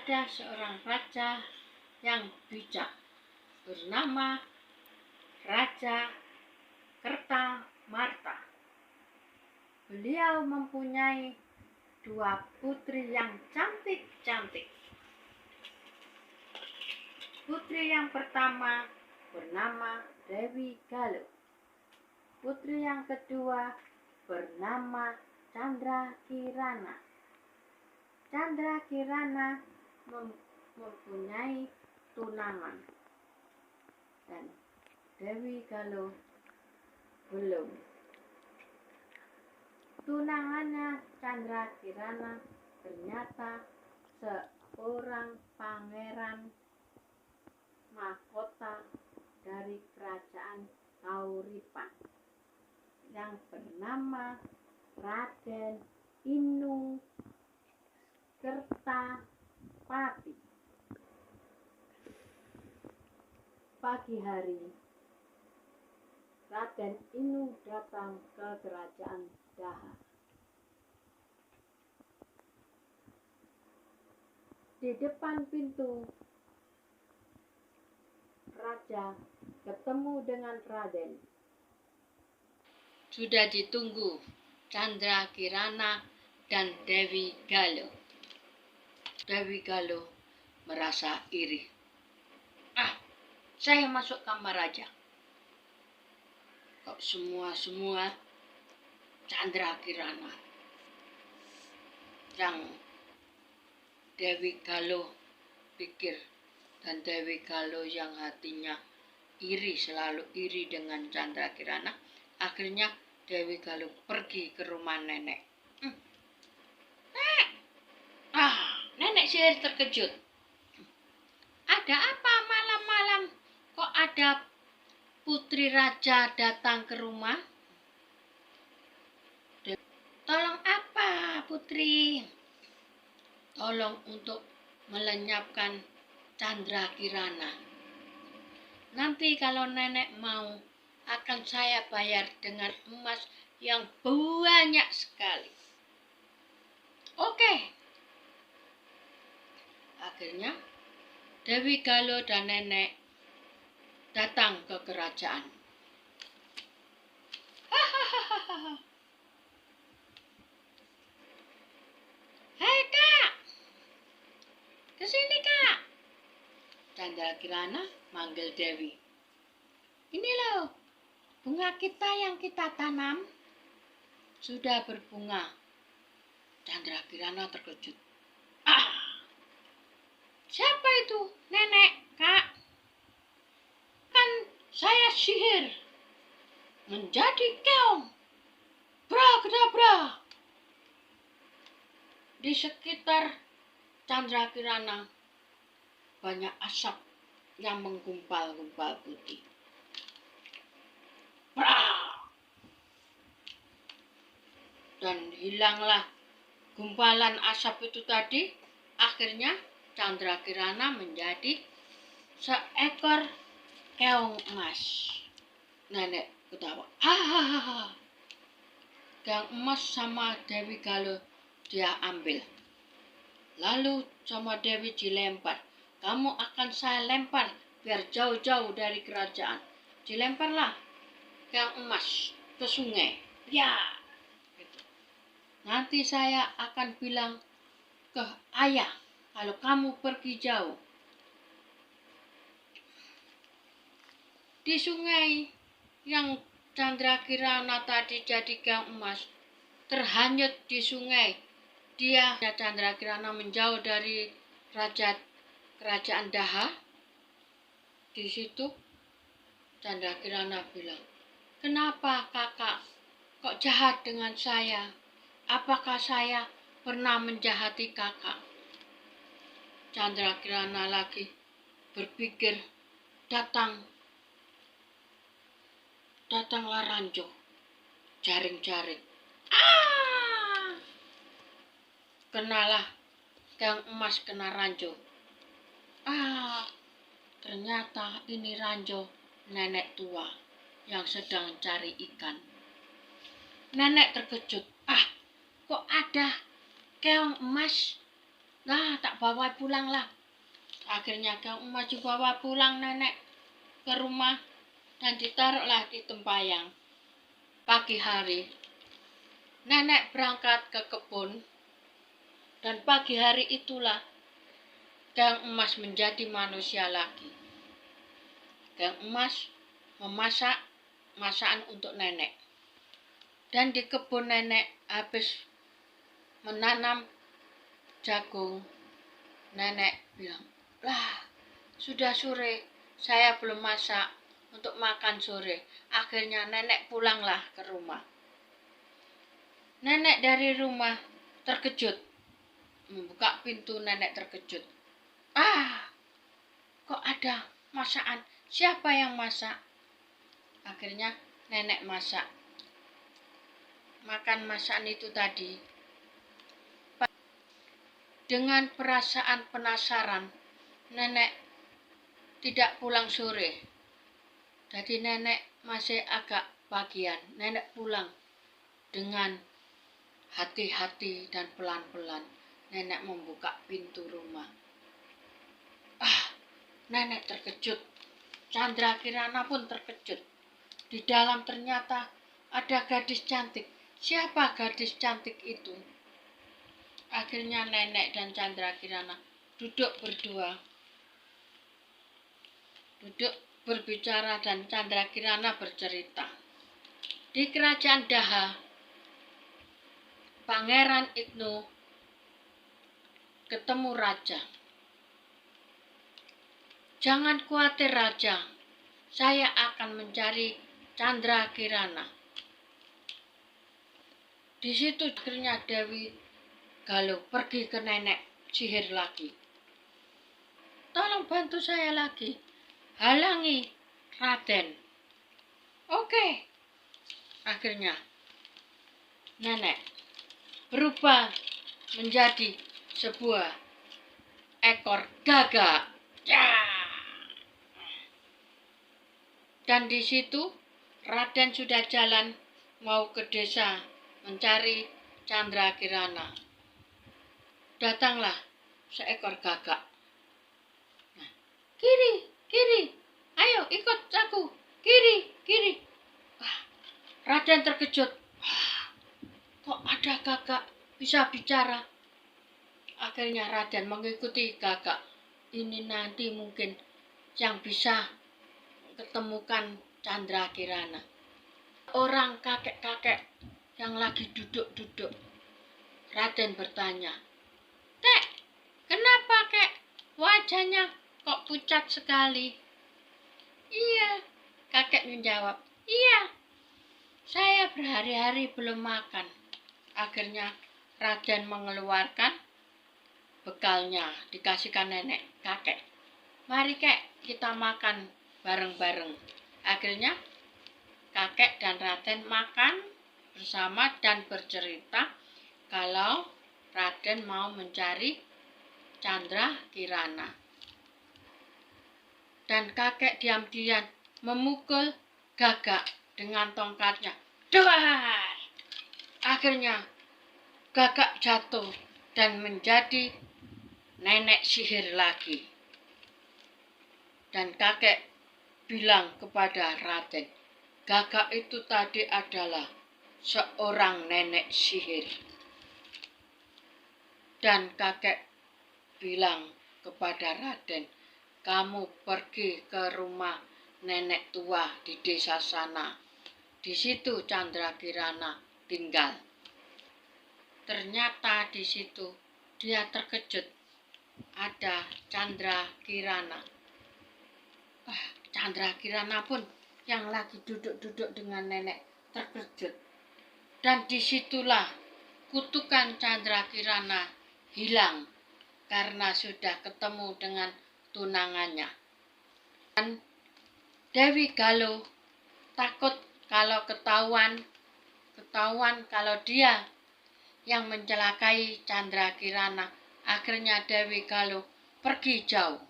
Ada seorang raja yang bijak bernama Raja Kertamarta. Beliau mempunyai dua putri yang cantik-cantik. Putri yang pertama bernama Dewi Galuh. Putri yang kedua bernama Candrakirana. Candrakirana mempunyai tunangan dan Dewi Galuh belum. Tunangannya Candrakirana ternyata seorang pangeran mahkota dari kerajaan Kauripan yang bernama Raden Inu Kertapati. Pagi hari, Raden Inu datang ke kerajaan Daha. Di depan pintu, Raja ketemu dengan Raden. Sudah ditunggu Candrakirana dan Dewi Galuh. Dewi Galuh merasa iri. Saya masuk kamar raja. Kok semua Candrakirana. Yang Dewi Galuh pikir, dan Dewi Galuh yang hatinya iri, selalu iri dengan Candrakirana. Akhirnya Dewi Galuh pergi ke rumah nenek. Nenek sihir terkejut. Ada apa malam-malam? Kok ada putri raja datang ke rumah? Tolong apa, putri? Tolong untuk melenyapkan Candrakirana. Nanti kalau nenek mau, akan saya bayar dengan emas yang banyak sekali. Oke. Akhirnya Dewi Galuh dan nenek datang ke kerajaan. Hai kak, kesini kak. Candrakirana manggil Dewi. Ini loh, bunga kita yang kita tanam sudah berbunga. Candrakirana terkejut. Siapa itu? Nenek, kak. Kan saya sihir menjadi keong. Bra-kedabra. Di sekitar Candrakirana banyak asap yang menggumpal-gumpal putih. Dan hilanglah gumpalan asap itu tadi. Akhirnya Candrakirana menjadi seekor keong emas. Nenek ketawa. Keong emas sama Dewi Galuh dia ambil. Lalu sama Dewi dilempar. Kamu akan saya lempar biar jauh-jauh dari kerajaan. Dilemparlah keong emas ke sungai. Ya. Nanti saya akan bilang ke ayah kalau kamu pergi jauh. Di sungai yang Candrakirana tadi jadi keong emas terhanyut di sungai. Candrakirana menjauh dari kerajaan Daha. Di situ Candrakirana bilang, kenapa kakak kok jahat dengan saya? Apakah saya pernah menjahati kakak? Candrakirana lagi berpikir, datanglah ranjau, jaring-jaring. Kenalah keong emas kena ranjau. Ternyata ini ranjau nenek tua yang sedang cari ikan. Nenek terkejut. Kok ada keong emas Nah, tak bawa pulang lah. Akhirnya Kang Emas dibawa pulang nenek ke rumah dan ditaruhlah di tempayang. Pagi hari, nenek berangkat ke kebun dan pagi hari itulah Kang Emas menjadi manusia lagi. Kang Emas memasak masakan untuk nenek. Dan di kebun nenek habis menanam jagung, nenek bilang, "Lah, sudah sore, saya belum masak untuk makan sore." Akhirnya nenek pulanglah ke rumah. Nenek dari rumah terkejut. Membuka pintu, nenek terkejut. Kok ada masakan? Siapa yang masak? Akhirnya nenek masak. Makan masakan itu tadi. Dengan perasaan penasaran, nenek tidak pulang sore. Jadi nenek masih agak pagian. Nenek pulang dengan hati-hati dan pelan-pelan. Nenek membuka pintu rumah. Nenek terkejut. Chandra Kirana pun terkejut. Di dalam ternyata ada gadis cantik. Siapa gadis cantik itu? Akhirnya nenek dan Chandra Kirana duduk berdua. Duduk berbicara dan Chandra Kirana bercerita. Di kerajaan Daha, Pangeran Ibnu ketemu raja. "Jangan khawatir raja, saya akan mencari Chandra Kirana." Di situ akhirnya Dewi Galuh pergi ke nenek sihir lagi. "Tolong bantu saya lagi, halangi Raden." Oke. Akhirnya nenek berubah menjadi sebuah ekor gagak. Dan di situ Raden sudah jalan mau ke desa mencari Chandra Kirana. Datanglah seekor gagak. Nah, kiri, kiri, ayo ikut aku, kiri, kiri. Raden terkejut. Kok ada gagak bisa bicara? Akhirnya Raden mengikuti gagak. Ini nanti mungkin yang bisa ketemukan Chandra Kirana. Orang kakek-kakek yang lagi duduk-duduk. Raden bertanya, "Kek, kenapa kek wajahnya kok pucat sekali?" "Iya," kakek menjawab. "Iya, saya berhari-hari belum makan." Akhirnya Raden mengeluarkan bekalnya, dikasihkan nenek, kakek. "Mari kek, kita makan bareng-bareng." Akhirnya kakek dan Raden makan bersama dan bercerita kalau Raden mau mencari Chandra Kirana. Dan kakek diam-diam memukul gagak dengan tongkatnya. Duar! Akhirnya gagak jatuh dan menjadi nenek sihir lagi. Dan kakek bilang kepada Raden, gagak itu tadi adalah seorang nenek sihir. Dan kakek bilang kepada Raden, "Kamu pergi ke rumah nenek tua di desa sana. Di situ Chandra Kirana tinggal." Ternyata di situ dia terkejut. Ada Chandra Kirana. Chandra Kirana pun yang lagi duduk-duduk dengan nenek terkejut. Dan disitulah kutukan Chandra Kirana hilang karena sudah ketemu dengan tunangannya. Dan Dewi Galuh takut kalau ketahuan kalau dia yang mencelakai Chandra Kirana. Akhirnya Dewi Galuh pergi jauh.